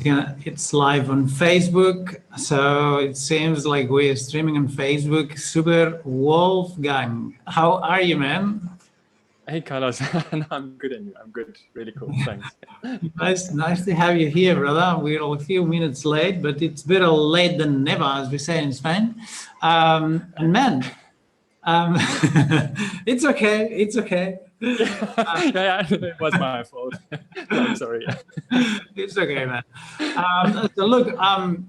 Yeah, it's live on Facebook, so it seems like we're streaming on Facebook. Super Wolfgang, how are you, man? Hey, Carlos. No, I'm good, and you? I'm good. Really cool. Thanks. Nice to have you here, brother. We're a few minutes late, but it's better late than never, as we say in Spain. And man, um, it's okay. It's okay. Yeah, it was my fault. I'm sorry. It's okay, man. So look,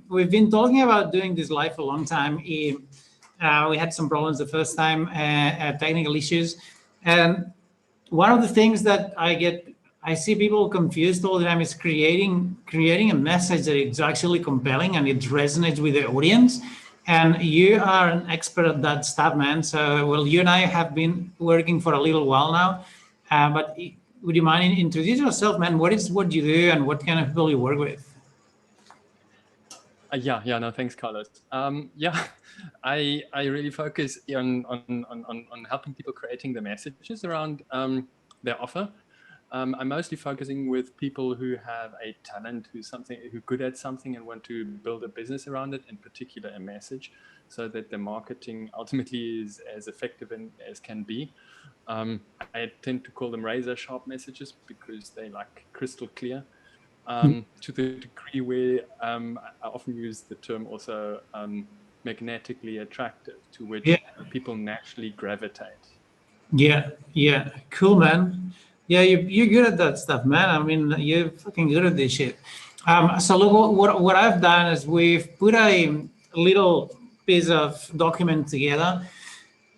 we've been talking about doing this live for a long time. We had some problems the first time, technical issues, and one of the things that I see people confused all the time is creating a message that is actually compelling and it resonates with the audience. And you are an expert at that stuff, man. So, well, you and I have been working for a little while now, but would you mind introduce yourself, man? What you do and what kind of people you work with? Yeah, no, thanks, Carlos. Yeah, I really focus on helping people creating the messages around their offer. I'm mostly focusing with people who have a talent, who's good at something and want to build a business around it, in particular a message, so that the marketing ultimately is as effective as can be. I tend to call them razor sharp messages because they like crystal clear. To the degree where I often use the term also magnetically attractive, to which people naturally gravitate. Yeah, cool, man. Yeah, you're good at that stuff, man. I mean, you're fucking good at this shit. So look, what I've done is we've put a little piece of document together.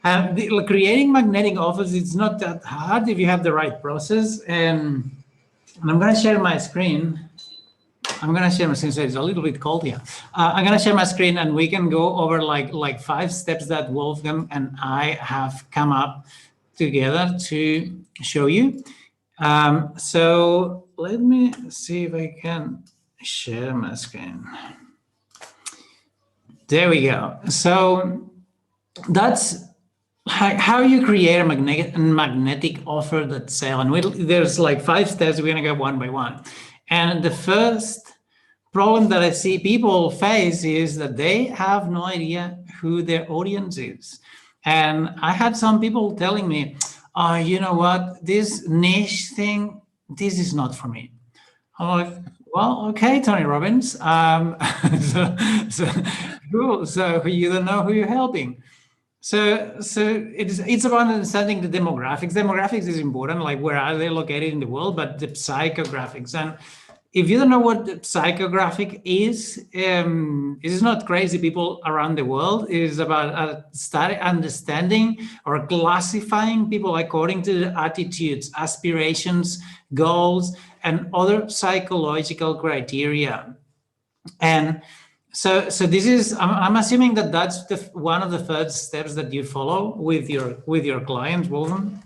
And creating magnetic offers, it's not that hard if you have the right process. And I'm gonna share my screen. So it's a little bit cold here. I'm gonna share my screen, and we can go over like 5 steps that Wolfgang and I have come up together to show you. So let me see if I can share my screen. There we go. So that's how you create a magnetic offer that sell. And there's like 5 steps. We're gonna go one by one. And the first problem that I see people face is that they have no idea who their audience is. And I had some people telling me, oh, you know what, this niche thing, this is not for me. I'm like, well, okay, Tony Robbins. So cool. So you don't know who you're helping. So it's about understanding the demographics. Demographics is important, like where are they located in the world, but the psychographics. And if you don't know what the psychographic is, it is not crazy people around the world. It is about understanding or classifying people according to their attitudes, aspirations, goals, and other psychological criteria. And so this is, I'm assuming that that's one of the first steps that you follow with your clients, Wolfgang.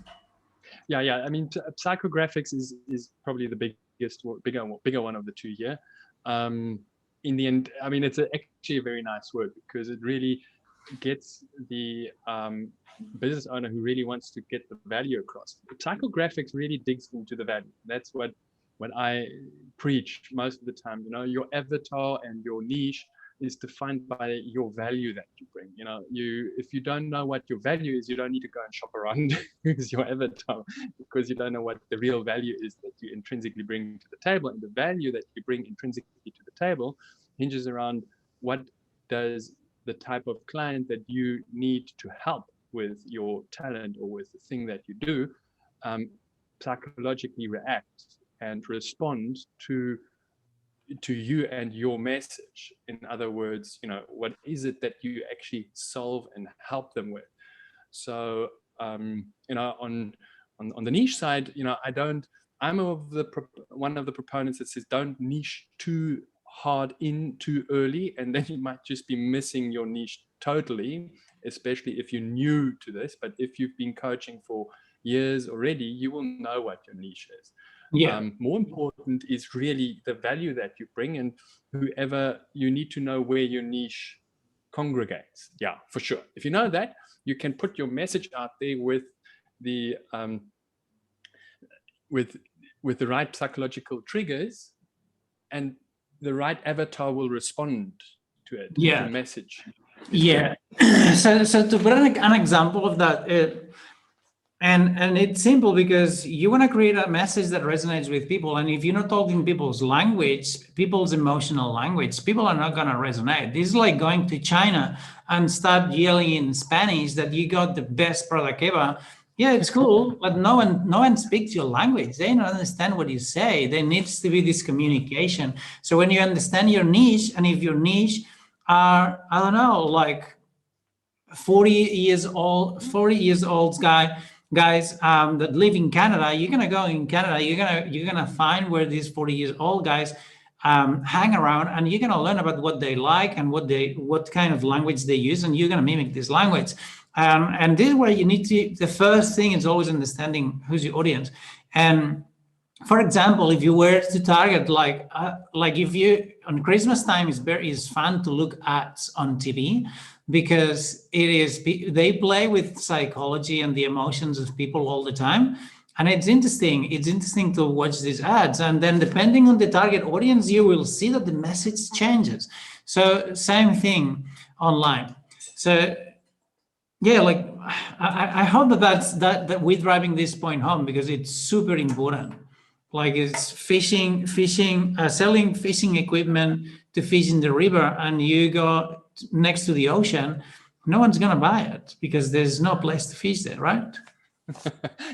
Yeah. I mean, psychographics is probably the bigger one of the two here. In the end, I mean, it's actually a very nice word because it really gets the business owner who really wants to get the value across. Psychographics really digs into the value. That's what I preach most of the time. You know, your avatar and your niche is defined by your value that you bring. You know, if you don't know what your value is, you don't need to go and shop around who's your avatar, because you don't know what the real value is that you intrinsically bring to the table. And the value that you bring intrinsically to the table hinges around what does the type of client that you need to help with your talent or with the thing that you do psychologically react and respond to you and your message. In other words, you know, what is it that you actually solve and help them with? So you know, on the niche side, you know, I'm one of the proponents that says don't niche too hard in too early, and then you might just be missing your niche totally, especially if you're new to this. But if you've been coaching for years already, you will know what your niche is. Yeah. More important is really the value that you bring, and whoever you need to know where your niche congregates. Yeah, for sure. If you know that, you can put your message out there with the with the right psychological triggers, and the right avatar will respond to it, Yeah. the message. Yeah. So to put an example of that, and it's simple because you want to create a message that resonates with people. And if you're not talking people's language, people's emotional language, people are not going to resonate. This is like going to China and start yelling in Spanish that you got the best product ever. Yeah, it's cool, but no one speaks your language. They don't understand what you say. There needs to be this communication. So when you understand your niche, and if your niche are, I don't know, like 40 years old guys that live in Canada, you're gonna go in Canada, you're gonna find where these 40 years old guys hang around, and you're gonna learn about what they like and what kind of language they use, and you're gonna mimic this language. And this is where you need to. The first thing is always understanding who's your audience. And for example, if you were to target like if you on Christmas time is fun to look ads on TV because they play with psychology and the emotions of people all the time, and it's interesting. It's interesting to watch these ads, and then depending on the target audience, you will see that the message changes. So same thing online. So yeah, like I hope that we're driving this point home because it's super important. Like it's selling fishing equipment to fish in the river, and you go next to the ocean, no one's gonna buy it because there's no place to fish there, right?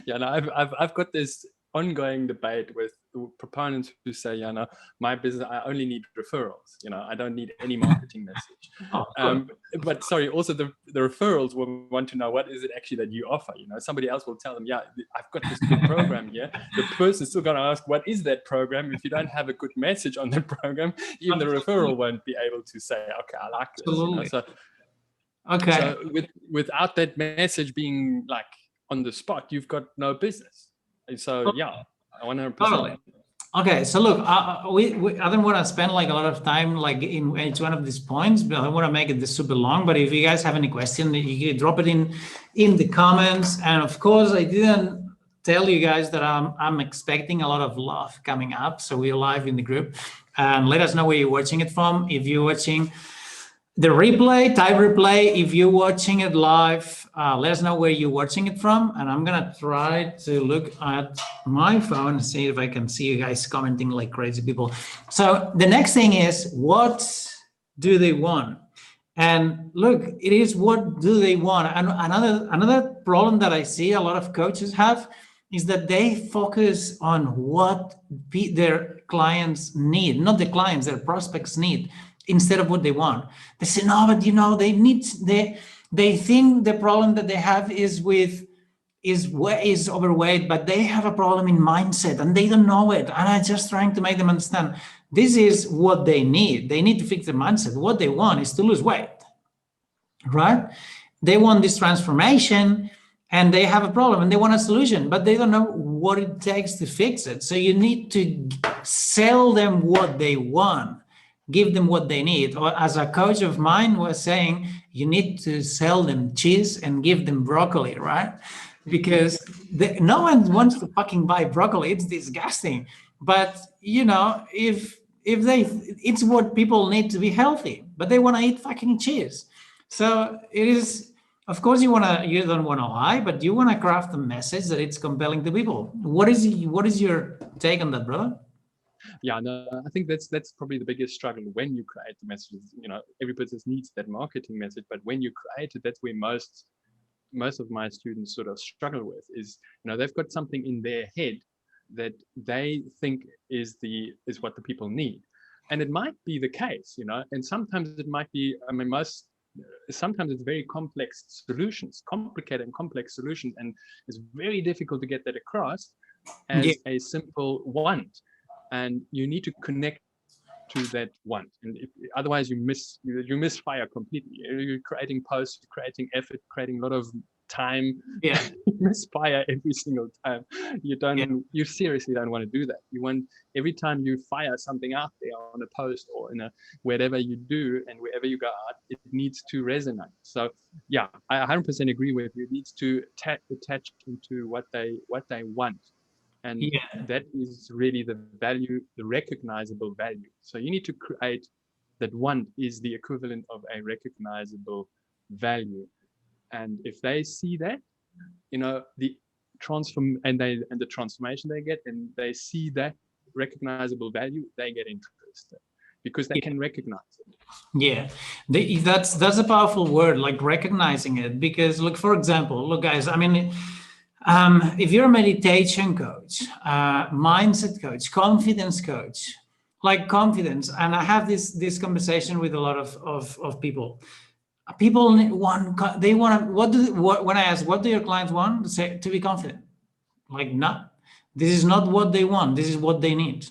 Yeah, no, I've got this ongoing debate with proponents who say, yeah, no, my business, I only need referrals. I don't need any marketing message. Oh, but sorry, also the referrals will want to know what is it actually that you offer. Somebody else will tell them, yeah, I've got this good program here. The person's still going to ask, what is that program? If you don't have a good message on that program, even the referral won't be able to say, okay, I like this. Absolutely. So Okay. So without that message being like on the spot, you've got no business. And so yeah, 100%. Totally. Okay, so look, I don't want to spend like a lot of time like in each one of these points, but I don't want to make it this super long. But if you guys have any question, you can drop it in the comments. And of course, I didn't tell you guys that I'm expecting a lot of love coming up. So we're live in the group, and let us know where you're watching it from. If you're watching the replay, type replay. If you're watching it live, let us know where you're watching it from. And I'm going to try to look at my phone and see if I can see you guys commenting like crazy people. So the next thing is, what do they want? And look, it is what do they want? And another problem that I see a lot of coaches have is that they focus on what their clients need, not the clients, their prospects need, instead of what they want. They say, no, but they think the problem that they have is overweight, but they have a problem in mindset and they don't know it. And I'm just trying to make them understand this is what they need. They need to fix their mindset. What they want is to lose weight, right? They want this transformation and they have a problem and they want a solution, but they don't know what it takes to fix it. So you need to sell them what they want. Give them what they need. Or as a coach of mine was saying, you need to sell them cheese and give them broccoli, right? Because no one wants to fucking buy broccoli. It's disgusting. But if it's what people need to be healthy, but they want to eat fucking cheese. So it is. Of course, you don't want to lie, but you want to craft a message that it's compelling to people. What is your take on that, brother? Yeah, no, I think that's probably the biggest struggle when you create the messages. Every business needs that marketing message, but when you create it, that's where most of my students sort of struggle with is, they've got something in their head that they think is what the people need. And it might be the case, and sometimes it might be, sometimes it's very complicated and complex solutions, and it's very difficult to get that across as a simple want. And you need to connect to that want, and otherwise you misfire completely. You're creating posts, you're creating effort, creating a lot of time. Yeah. Misfire every single time. You seriously don't want to do that. You want, every time you fire something out there on a post or in whatever you do and wherever you go out, it needs to resonate. So yeah, I 100% agree with you. It needs to attach into what they want. And Yeah. that is really the value, the recognizable value. So you need to create that want is the equivalent of a recognizable value. And if they see that, you know, the the transformation they get, and they see that recognizable value, they get interested because they can recognize it. Yeah, that's a powerful word, like recognizing it. Because look, for example, look, guys. I mean, if you're a meditation coach, mindset coach, confidence coach, like confidence, and I have this conversation with a lot of people. People want, they want to, what when I ask what do your clients want, they say to be confident. Like, not, this is not what they want. This is what they need.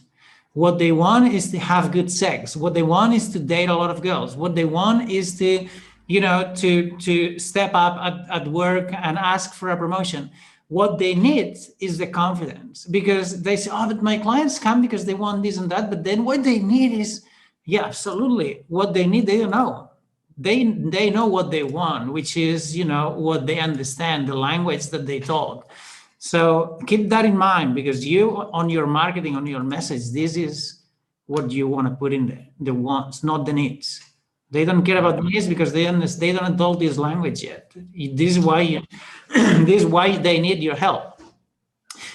What they want is to have good sex. What they want is to date a lot of girls. What they want is to, to step up at work and ask for a promotion. What they need is the confidence, because they say, oh, but my clients come because they want this and that. But then what they need is, yeah, absolutely. What they need, they don't know. They know what they want, which is, what they understand, the language that they talk. So keep that in mind, because you, on your marketing, on your message, this is what you want to put in there: the wants, not the needs. They don't care about the needs because they don't know this language yet. This is why this is why they need your help.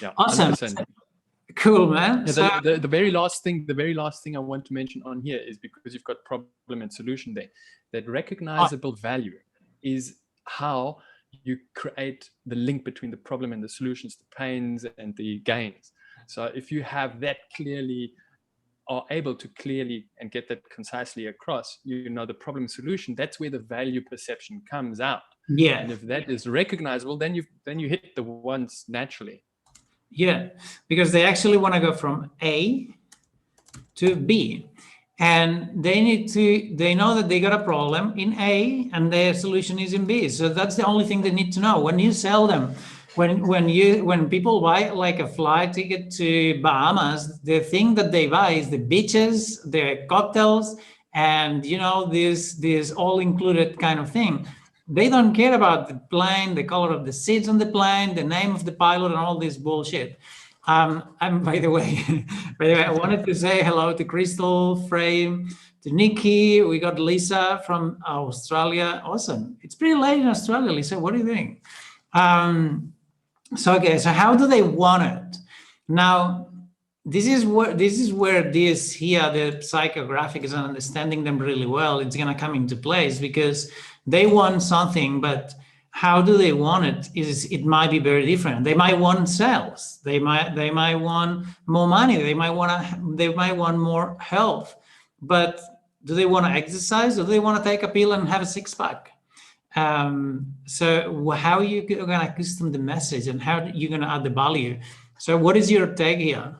Yeah, Awesome. 100%. Cool, man. Yeah, So the very last thing I want to mention on here is, because you've got problem and solution there, that recognizable value is how you create the link between the problem and the solutions, the pains and the gains. So if you have that clearly, are able to clearly and get that concisely across, the problem solution, that's where the value perception comes out. yeah, And if that is recognizable, then you hit the ones naturally. yeah, because they actually want to go from A to B, and they know that they got a problem in A and their solution is in B. So that's the only thing they need to know. When you sell them, when people buy like a flight ticket to Bahamas, the thing that they buy is the beaches, the cocktails, and this all included kind of thing. They don't care about the plane, the color of the seats on the plane, the name of the pilot, and all this bullshit. And by the way, I wanted to say hello to Crystal, Frame, to Nikki. We got Lisa from Australia. Awesome. It's pretty late in Australia, Lisa. What do you think? So how do they want it? Now, this is where this here, the psychographics and understanding them really well, it's gonna come into place, because they want something, but how do they want it it might be very different. They might want sales. They might want more money. They might want more health. But do they want to exercise, or do they want to take a pill and have a six pack? So how are you going to custom the message, and how are you going to add the value? So what is your take here?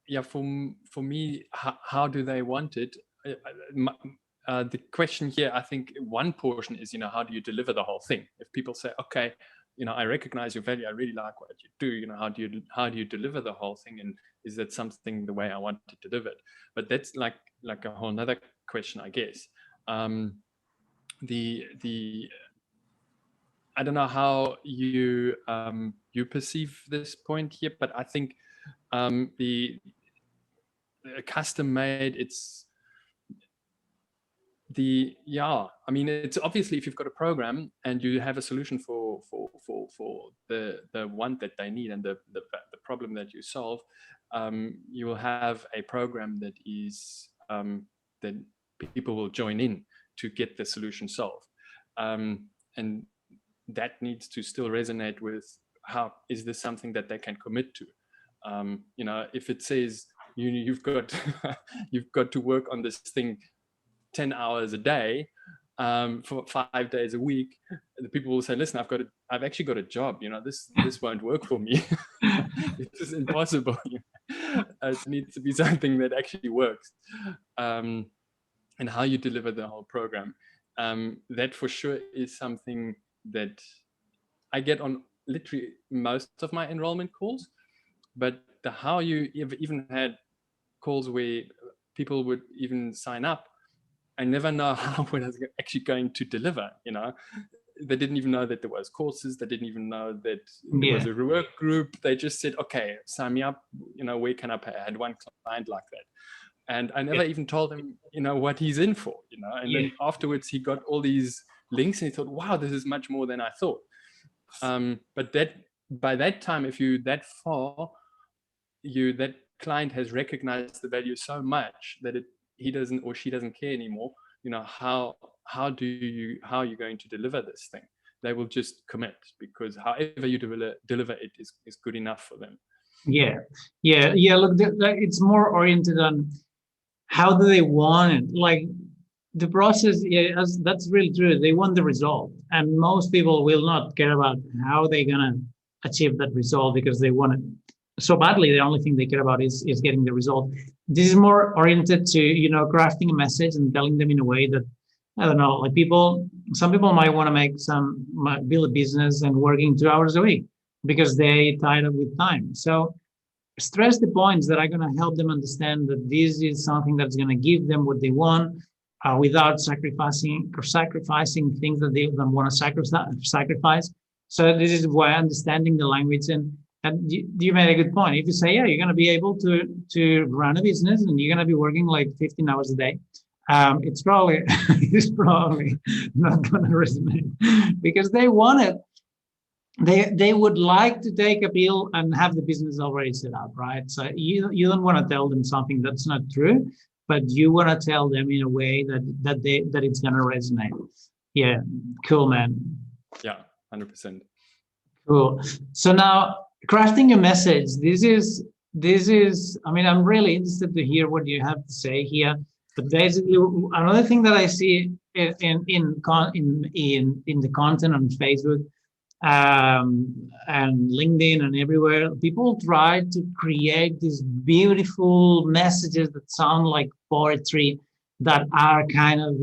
Yeah, for me, how do they want it? The question here, I think one portion is, how do you deliver the whole thing? If people say, okay, I recognize your value, I really like what you do, how do you deliver the whole thing, and is that something the way I want to deliver it? But that's like a whole nother question, I guess. I don't know how you perceive this point here, but I think the custom made, it's it's obviously, if you've got a program and you have a solution for the one that they need and the problem that you solve, you will have a program that is that people will join in to get the solution solved, and that needs to still resonate with, how is this something that they can commit to? If it says you've got you've got to work on this thing 10 hours a day for 5 days a week, the people will say, listen, I've actually got a job, this won't work for me. This is impossible. It needs to be something that actually works. And how you deliver the whole program, that for sure is something that I get on literally most of my enrollment calls. But how you even had calls where people would even sign up, I never know how we're actually going to deliver. they didn't even know that there was courses. They didn't even know that there was a work group. They just said, okay, sign me up. Where can I pay? I had one client like that. And I never even told him, what he's in for, and then afterwards he got all these links and he thought, wow, this is much more than I thought. But by that time, if you're that far, that client has recognized the value so much that he doesn't or she doesn't care anymore. How are you going to deliver this thing? They will just commit, because however you deliver it is good enough for them. Yeah. Look, it's more oriented on how do they want it. Like the process, that's really true. They want the result, and most people will not care about how they're gonna achieve that result because they want it so badly. The only thing they care about is getting the result. This is more oriented to crafting a message and telling them in a way that, I don't know, like some people might want to build a business and working 2 hours a week because they tied up with time. So stress the points that are going to help them understand that this is something that's going to give them what they want, without sacrificing things that they don't want to sacrifice. So this is why understanding the language, and you made a good point. If you say, yeah, you're going to be able to run a business and you're going to be working like 15 hours a day, it's probably not going to resonate, because they want it. They would like to take a pill and have the business already set up, right? So you don't want to tell them something that's not true, but you want to tell them in a way that it's going to resonate. Yeah, cool, man. Yeah, 100%. Cool. So now, crafting your message. This is. I mean, I'm really interested to hear what you have to say here. But basically, another thing that I see in the content on Facebook, and LinkedIn and everywhere, people try to create these beautiful messages that sound like poetry, that are kind of,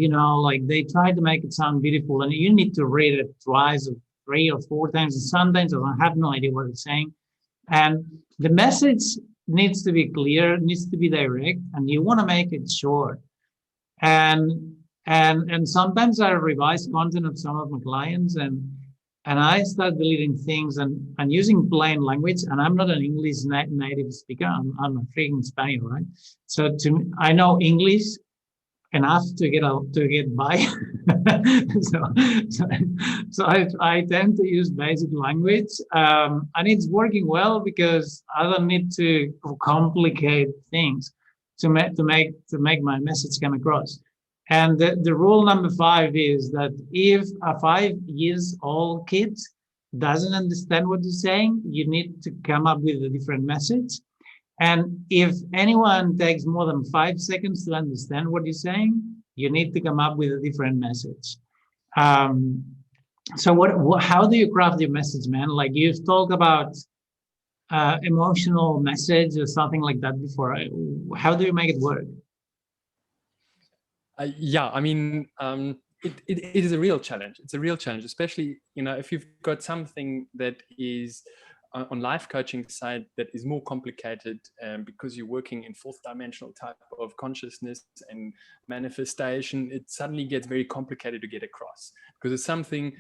like they try to make it sound beautiful, and you need to read it twice or 3 or 4 times, and sometimes I have no idea what it's saying. And the message needs to be clear, needs to be direct, and you want to make it short. And sometimes I revise content of some of my clients, and I start deleting things and using plain language. And I'm not an English native speaker. I'm a freaking Spaniard, right? So I know English enough to get by. so I tend to use basic language, and it's working well because I don't need to complicate things to make my message come across. And the rule number 5 is that if a 5-year-old kid doesn't understand what you're saying, you need to come up with a different message. And if anyone takes more than 5 seconds to understand what you're saying, you need to come up with a different message. So how do you craft your message, man? Like, you've talked about emotional message or something like that before. How do you make it work? Yeah, I mean, it is a real challenge. It's a real challenge, especially, if you've got something that is on life coaching side that is more complicated, because you're working in 4th dimensional type of consciousness and manifestation. It suddenly gets very complicated to get across, because it's something,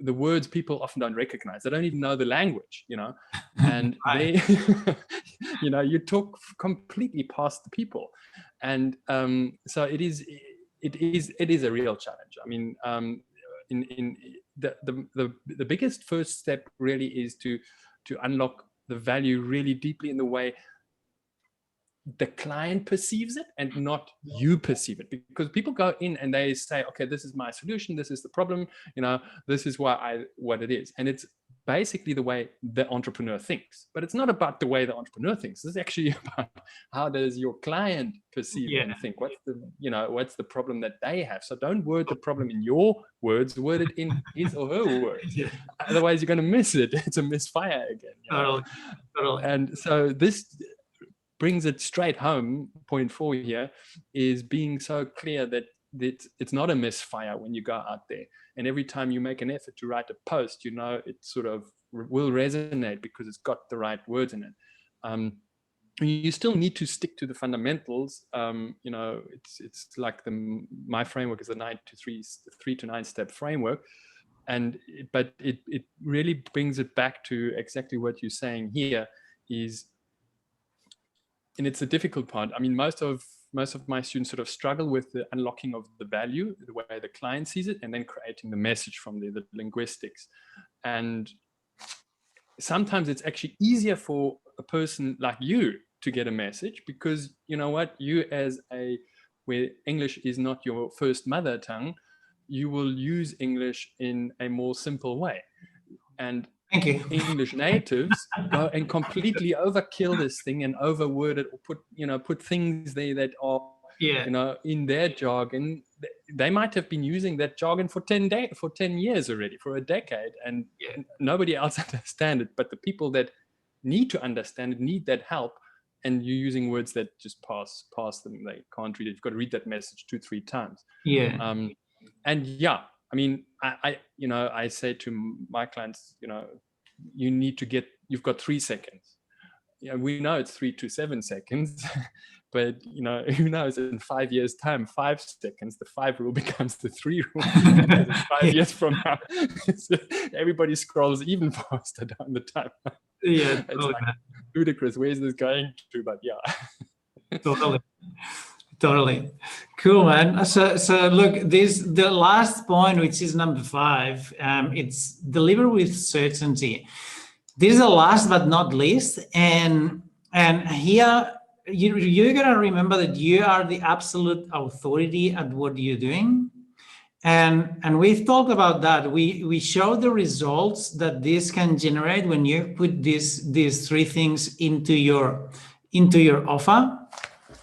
the words people often don't recognize. They don't even know the language, and they, you talk completely past the people. And so it is a real challenge. I mean, in the biggest first step really is to unlock the value really deeply in the way the client perceives it and not you perceive it. Because people go in and they say, okay, this is my solution, this is the problem, this is what it is. And it's basically the way the entrepreneur thinks. But it's not about the way the entrepreneur thinks. It's actually about how does your client perceive and think. What's the problem that they have? So don't word the problem in your words, word it in his or her words. Otherwise you're going to miss it. It's a misfire again. Totally. And so this brings it straight home. Point 4 here is being so clear that it's not a misfire when you go out there. And every time you make an effort to write a post, it sort of will resonate because it's got the right words in it. You still need to stick to the fundamentals. It's like my framework is a 3 to 9 step framework. But it really brings it back to exactly what you're saying here is, and it's a difficult part. I mean, most of my students sort of struggle with the unlocking of the value, the way the client sees it, and then creating the message from the linguistics. And sometimes it's actually easier for a person like you to get a message, because you know what, where English is not your first mother tongue, you will use English in a more simple way. And Thank you. English natives go and completely overkill this thing and overword it, or put things there that are, in their jargon. They might have been using that jargon for 10 years already, for a decade, and nobody else understands it. But the people that need to understand it need that help, and you're using words that just pass them. They can't read it. You've got to read that message 2-3 times. And I mean, I say to my clients, you've got 3 seconds. We know it's 3 to 7 seconds, but who knows, in 5 years time, 5 seconds, the 5 rule becomes the 3 rule. 5 years from now, everybody scrolls even faster down the time. It's like ludicrous. Where's this going to? But Totally. Cool, man. So look, the last point, which is number 5, it's deliver with certainty. This is the last but not least. And here you're gonna remember that you are the absolute authority at what you're doing. And we've talked about that. We show the results that this can generate when you put these 3 things into your offer.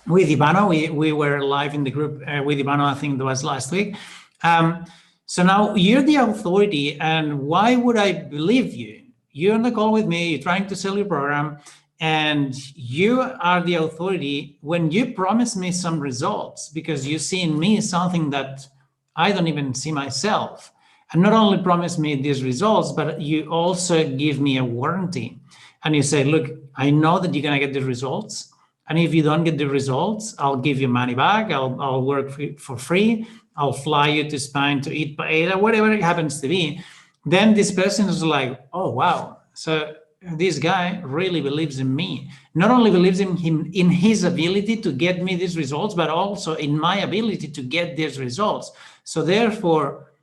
With Ivano, we were live in the group with Ivano, I think it was last week. So now you're the authority, and why would I believe you? You're on the call with me, you're trying to sell your program, and you are the authority when you promise me some results, because you see in me something that I don't even see myself. And not only promise me these results, but you also give me a warranty. And you say, look, I know that you're gonna get the results. And if you don't get the results, I'll give you money back. I'll work for free. I'll fly you to Spain to eat paella, whatever it happens to be. Then this person is like, oh, wow. So this guy really believes in me. Not only believes in him, in his ability to get me these results, but also in my ability to get these results. So therefore,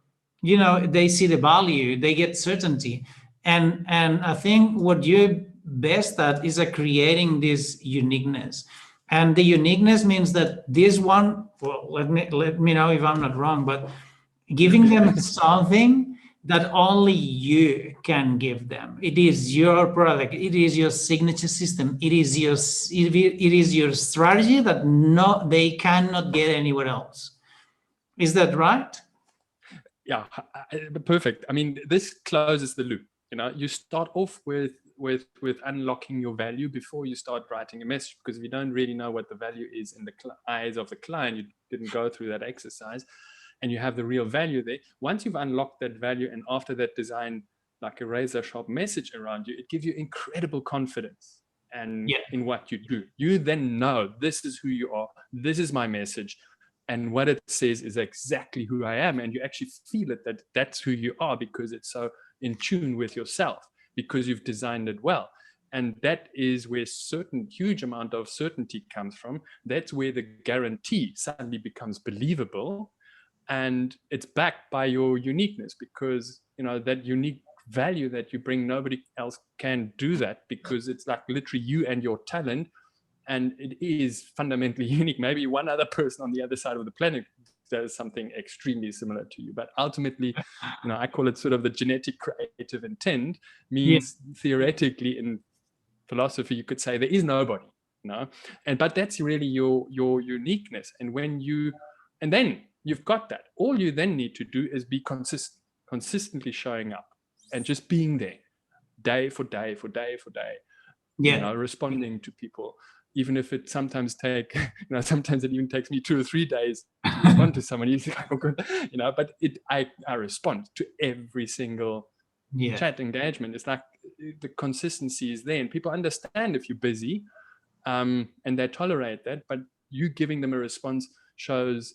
they see the value, they get certainty. And I think what you're best at is at creating this uniqueness. And the uniqueness means that this one, well, let me know if I'm not wrong, but giving them something that only you can give them. It is your product. It is your signature system. It is your strategy that they cannot get anywhere else. Is that right? Yeah, perfect. I mean, this closes the loop. You start off with unlocking your value before you start writing a message, because if you don't really know what the value is in the eyes of the client, you didn't go through that exercise, and you have the real value there. Once you've unlocked that value, and after that, design like a razor sharp message around you, it gives you incredible confidence and in what you do. You then know, this is who you are, this is my message, and what it says is exactly who I am. And you actually feel it, that that's who you are, because it's so in tune with yourself, because you've designed it well. And that is where huge amount of certainty comes from. That's where the guarantee suddenly becomes believable, and it's backed by your uniqueness, because that unique value that you bring, nobody else can do that, because it's like literally you and your talent, and it is fundamentally unique. Maybe one other person on the other side of the planet does something extremely similar to you, but ultimately, I call it sort of the genetic creative intent. Means theoretically, in philosophy, you could say there is nobody, but that's really your uniqueness. And then you've got that. All you then need to do is be consistently showing up, and just being there, day for day for day for day, responding to people. Even if it sometimes sometimes it even takes me 2 or 3 days to respond to someone. You think, oh, good, but I respond to every single chat engagement. It's like the consistency is there, and people understand if you're busy, and they tolerate that. But you giving them a response shows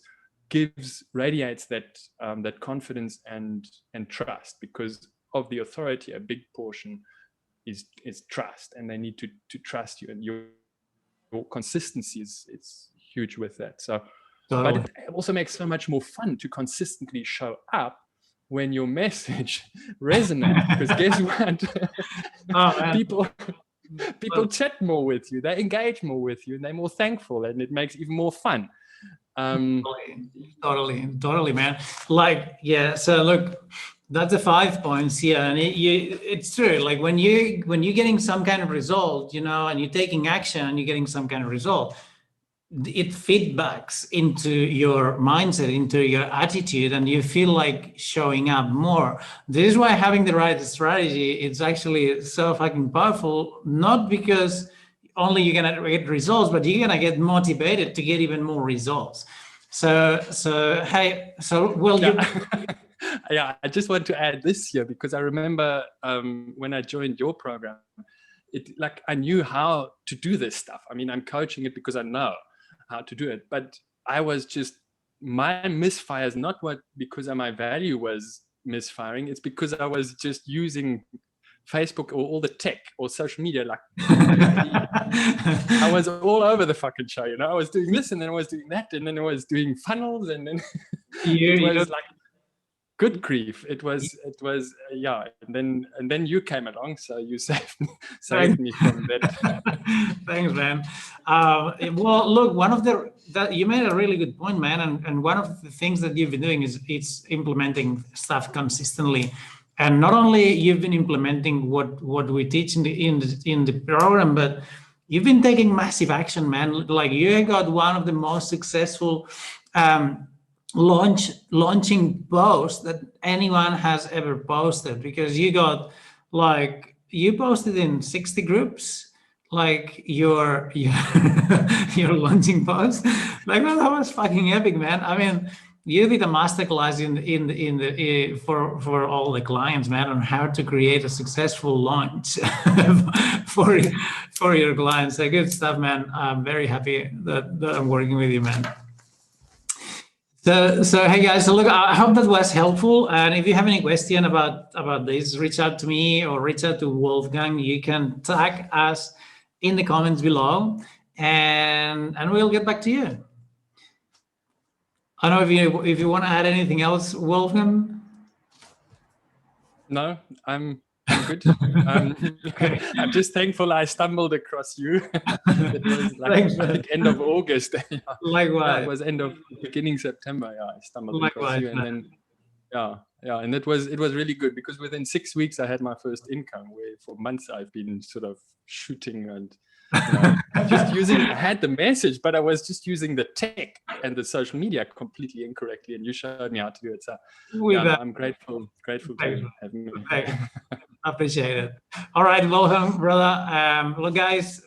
radiates that that confidence and trust, because of the authority. A big portion is trust, and they need to trust you, and your consistency is huge with that. So, but it also makes so much more fun to consistently show up when your message resonates, because guess what? People chat more with you, they engage more with you, and they're more thankful, and it makes it even more fun. Totally, man. Like, yeah. So look, that's the 5 points here, and it's true. Like when you're getting some kind of result, and you're taking action, and you're getting some kind of result, it feedbacks into your mindset, into your attitude, and you feel like showing up more. This is why having the right strategy, it's actually so fucking powerful, not because only you're gonna get results, but you're gonna get motivated to get even more results. So yeah, I just want to add this here, because I remember when I joined your program, I knew how to do this stuff. I mean, I'm coaching it because I know how to do it, but I was just, my misfires, not because my value was misfiring, it's because I was just using Facebook or all the tech or social media. Like I was all over the fucking show, I was doing this, and then I was doing that, and then I was doing funnels, and then it was like, good grief, it was yeah. And then you came along, so you saved me from that. Thanks, man. Well, look, you made a really good point, man, and one of the things that you've been doing is it's implementing stuff consistently. And not only you've been implementing what we teach in the program, but you've been taking massive action, man. Like you got one of the most successful launching posts that anyone has ever posted, because you posted in 60 groups, like your launching post. Like, well, that was fucking epic, man. I mean, you did a masterclass for all the clients, man, on how to create a successful launch for your clients. So good stuff, man. I'm very happy that I'm working with you, man. So hey guys, so look, I hope that was helpful. And if you have any question about this, reach out to me or reach out to Wolfgang. You can tag us in the comments below, and we'll get back to you. I don't know if you want to add anything else, Wolfgang. No, I'm good. I'm just thankful I stumbled across you. It was like end of August. Likewise. Yeah, it was beginning September. Yeah, I stumbled across you, and then and it was really good, because within 6 weeks I had my first income, where for months I've been sort of shooting and just using. I had the message, but I was just using the tech and the social media completely incorrectly, and you showed me how to do it. So I'm grateful to have me. Appreciate it. All right, welcome, brother. Look, guys.